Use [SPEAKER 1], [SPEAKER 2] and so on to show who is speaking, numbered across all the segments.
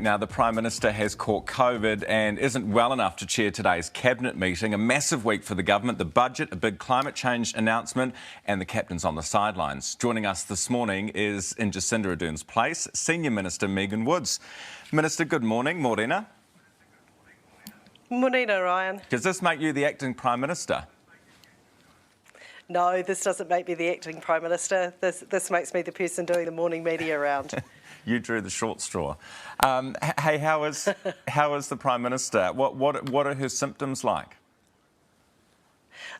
[SPEAKER 1] Now, the Prime Minister has caught COVID and isn't well enough to chair today's Cabinet meeting. A massive week for the government, the budget, a big climate change announcement and the captain's on the sidelines. Joining us this morning is, in Jacinda Ardern's place, Senior Minister Megan Woods. Minister, good morning. Morena.
[SPEAKER 2] Morena, Ryan.
[SPEAKER 1] Does this make you the acting Prime Minister?
[SPEAKER 2] No, this doesn't make me the acting Prime Minister. This makes me the person doing the morning media round.
[SPEAKER 1] You drew the short straw. Hey, how is the Prime Minister? What are her symptoms like?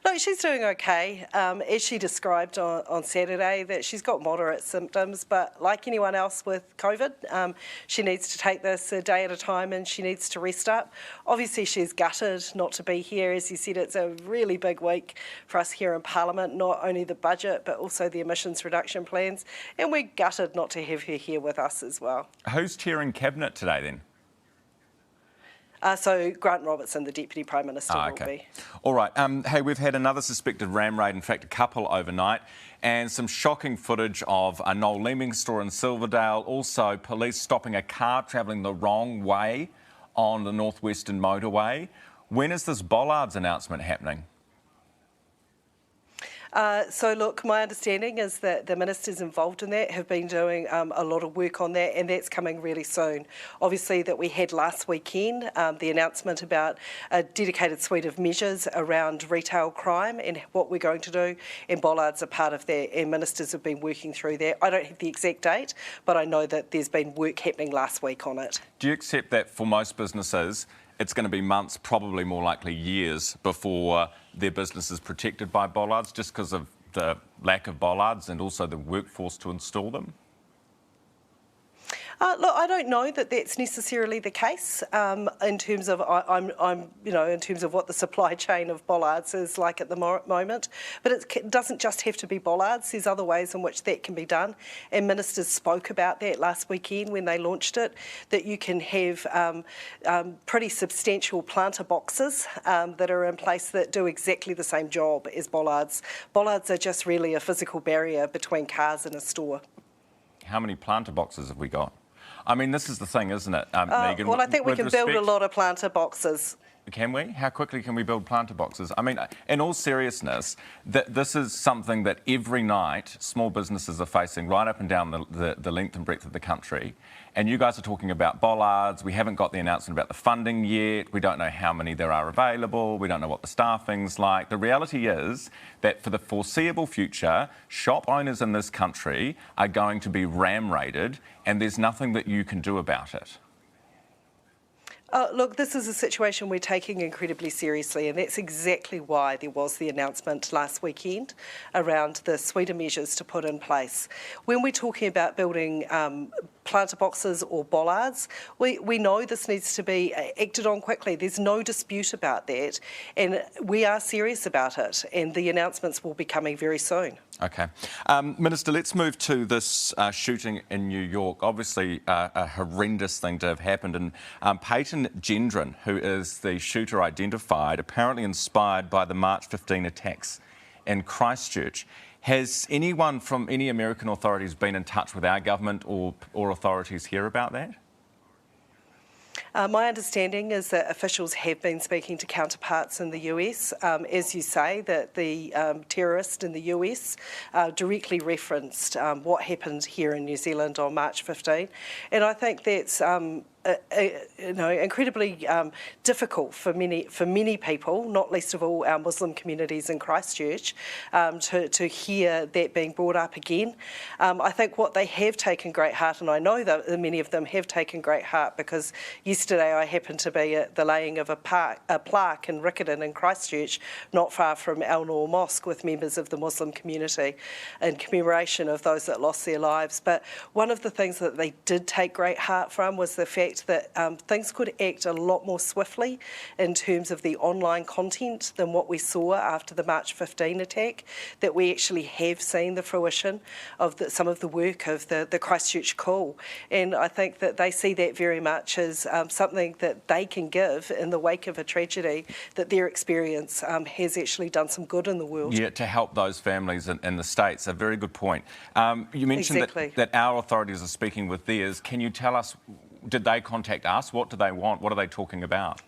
[SPEAKER 2] No, she's doing okay. As she described on Saturday, that she's got moderate symptoms, but like anyone else with COVID, she needs to take this a day at a time and she needs to rest up. Obviously, she's gutted not to be here. As you said, it's a really big week for us here in Parliament, not only the budget, but also the emissions reduction plans. And we're gutted not to have her here with us as well.
[SPEAKER 1] Who's chairing Cabinet today then?
[SPEAKER 2] So Grant Robertson, the Deputy Prime Minister, will be.
[SPEAKER 1] All right. Hey, we've had another suspected ram raid, in fact, a couple overnight, and some shocking footage of a Noel Leeming store in Silverdale. Also, police stopping a car travelling the wrong way on the northwestern motorway. When is this bollards announcement happening?
[SPEAKER 2] So look, my understanding is that the ministers involved in that have been doing a lot of work on that, and that's coming really soon. Obviously, that we had last weekend the announcement about a dedicated suite of measures around retail crime and what we're going to do, and bollards are part of that, and ministers have been working through that. I don't have the exact date, but I know that there's been work happening last week on it.
[SPEAKER 1] Do you accept that for most businesses it's going to be months, probably more likely years, before their business is protected by bollards, just because of the lack of bollards and also the workforce to install them?
[SPEAKER 2] Look, I don't know that that's necessarily the case in terms of in terms of what the supply chain of bollards is like at the moment. But it doesn't just have to be bollards. There's other ways in which that can be done. And ministers spoke about that last weekend when they launched it. That you can have pretty substantial planter boxes that are in place that do exactly the same job as bollards. Bollards are just really a physical barrier between cars and a store.
[SPEAKER 1] How many planter boxes have we got? I mean, this is the thing, isn't it, Megan?
[SPEAKER 2] Well, I think we can build a lot of planter boxes.
[SPEAKER 1] Can we? How quickly can we build planter boxes? I mean, in all seriousness, this is something that every night small businesses are facing right up and down the length and breadth of the country. And you guys are talking about bollards. We haven't got the announcement about the funding yet. We don't know how many there are available. We don't know what the staffing's like. The reality is that for the foreseeable future, shop owners in this country are going to be ram raided, and there's nothing that you can do about it.
[SPEAKER 2] Look, this is a situation we're taking incredibly seriously, and that's exactly why there was the announcement last weekend around the suite of measures to put in place. When we're talking about building planter boxes or bollards, we know this needs to be acted on quickly. There's no dispute about that, and we are serious about it, and the announcements will be coming very soon.
[SPEAKER 1] OK. Minister, let's move to this shooting in New York. Obviously, a horrendous thing to have happened. And Peyton Gendron, who is the shooter identified, apparently inspired by the March 15 attacks in Christchurch. Has anyone from any American authorities been in touch with our government or authorities here about that?
[SPEAKER 2] My understanding is that officials have been speaking to counterparts in the US. As you say, that the terrorist in the US directly referenced what happened here in New Zealand on March 15. And I think that's incredibly difficult for many people, not least of all our Muslim communities in Christchurch, to hear that being brought up again. I think what they have taken great heart, and I know that many of them have taken great heart, because yesterday I happened to be at the laying of a plaque in Riccarton in Christchurch, not far from Al Noor Mosque, with members of the Muslim community in commemoration of those that lost their lives. But one of the things that they did take great heart from was the fact that things could act a lot more swiftly in terms of the online content than what we saw after the March 15 attack, that we actually have seen the fruition of some of the work of the Christchurch call. And I think that they see that very much as something that they can give in the wake of a tragedy, that their experience has actually done some good in the world.
[SPEAKER 1] Yeah, to help those families in the States. A very good point. You mentioned
[SPEAKER 2] exactly.
[SPEAKER 1] that our authorities are speaking with theirs. Can you tell us did they contact us? What do they want? What are they talking about?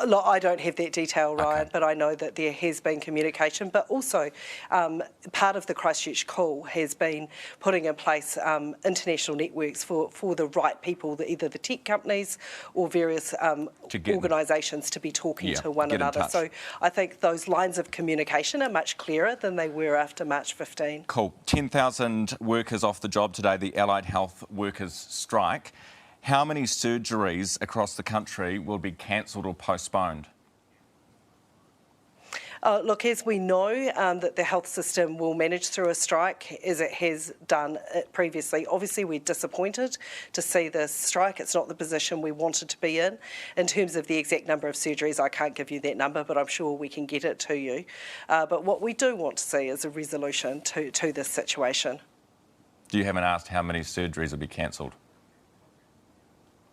[SPEAKER 2] Look, I don't have that detail, Ryan,
[SPEAKER 1] Okay.
[SPEAKER 2] but I know that there has been communication. But also, part of the Christchurch call has been putting in place international networks for the right people, either the tech companies or various organisations to be talking to one another. So I think those lines of communication are much clearer than they were after March 15.
[SPEAKER 1] Cool. 10,000 workers off the job today, the allied health workers strike. How many surgeries across the country will be cancelled or postponed?
[SPEAKER 2] Look, as we know that the health system will manage through a strike as it has done previously. Obviously, we're disappointed to see this strike. It's not the position we wanted to be in. In terms of the exact number of surgeries, I can't give you that number, but I'm sure we can get it to you. But what we do want to see is a resolution to this situation.
[SPEAKER 1] You haven't asked how many surgeries will be cancelled?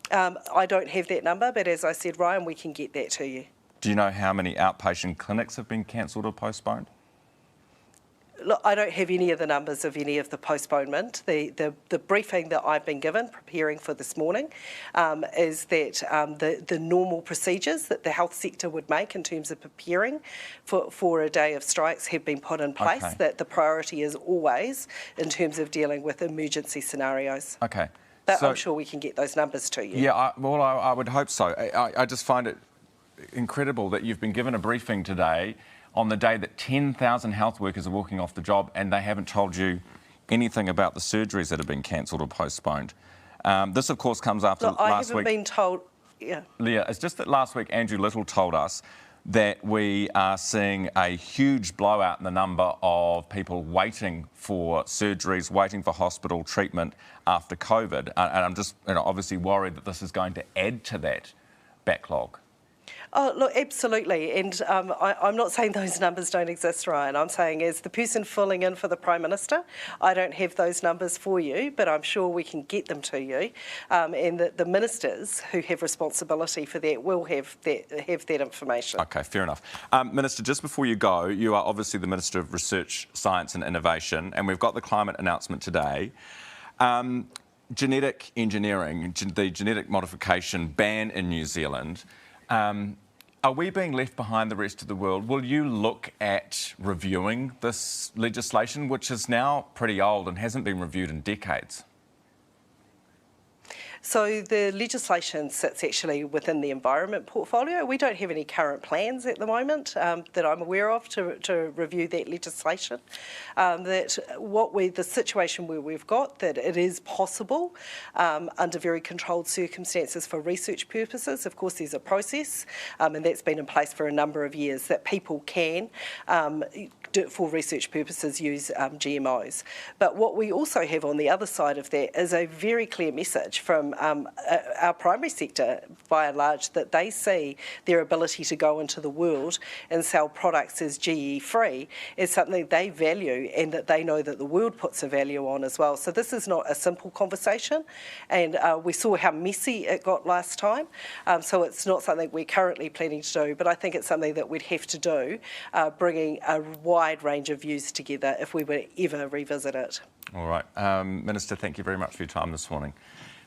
[SPEAKER 2] I don't have that number, but as I said, Ryan, we can get that to you.
[SPEAKER 1] Do you know how many outpatient clinics have been cancelled or postponed?
[SPEAKER 2] Look, I don't have any of the numbers of any of the postponement. The briefing that I've been given, preparing for this morning, is that the normal procedures that the health sector would make in terms of preparing for a day of strikes have been put in place, that the priority is always in terms of dealing with emergency scenarios.
[SPEAKER 1] Okay.
[SPEAKER 2] But I'm sure we can get those numbers to you.
[SPEAKER 1] Yeah, I would hope so. I just find it incredible that you've been given a briefing today on the day that 10,000 health workers are walking off the job and they haven't told you anything about the surgeries that have been cancelled or postponed. This, of course, comes after last week.
[SPEAKER 2] I haven't been told. Yeah.
[SPEAKER 1] Leah, it's just that last week Andrew Little told us that we are seeing a huge blowout in the number of people waiting for surgeries, waiting for hospital treatment after COVID. And I'm just obviously worried that this is going to add to that backlog.
[SPEAKER 2] Oh, look, absolutely. And I'm not saying those numbers don't exist, Ryan. I'm saying as the person filling in for the Prime Minister, I don't have those numbers for you, but I'm sure we can get them to you. And the ministers who have responsibility for that will have that information.
[SPEAKER 1] OK, fair enough. Minister, just before you go, you are obviously the Minister of Research, Science and Innovation, and we've got the climate announcement today. Genetic engineering, the genetic modification ban in New Zealand, are we being left behind the rest of the world? Will you look at reviewing this legislation, which is now pretty old and hasn't been reviewed in decades?
[SPEAKER 2] So the legislation sits actually within the environment portfolio. We don't have any current plans at the moment that I'm aware of to review that legislation. The situation where we've got that it is possible under very controlled circumstances for research purposes. Of course, there's a process, and that's been in place for a number of years that people can, for research purposes, use GMOs. But what we also have on the other side of that is a very clear message from our primary sector, by and large, that they see their ability to go into the world and sell products as GE-free as something they value and that they know that the world puts a value on as well. So this is not a simple conversation, and we saw how messy it got last time, so it's not something we're currently planning to do, but I think it's something that we'd have to do, bringing a wide range of views together if we were ever revisit it.
[SPEAKER 1] All right. Minister, thank you very much for your time this morning.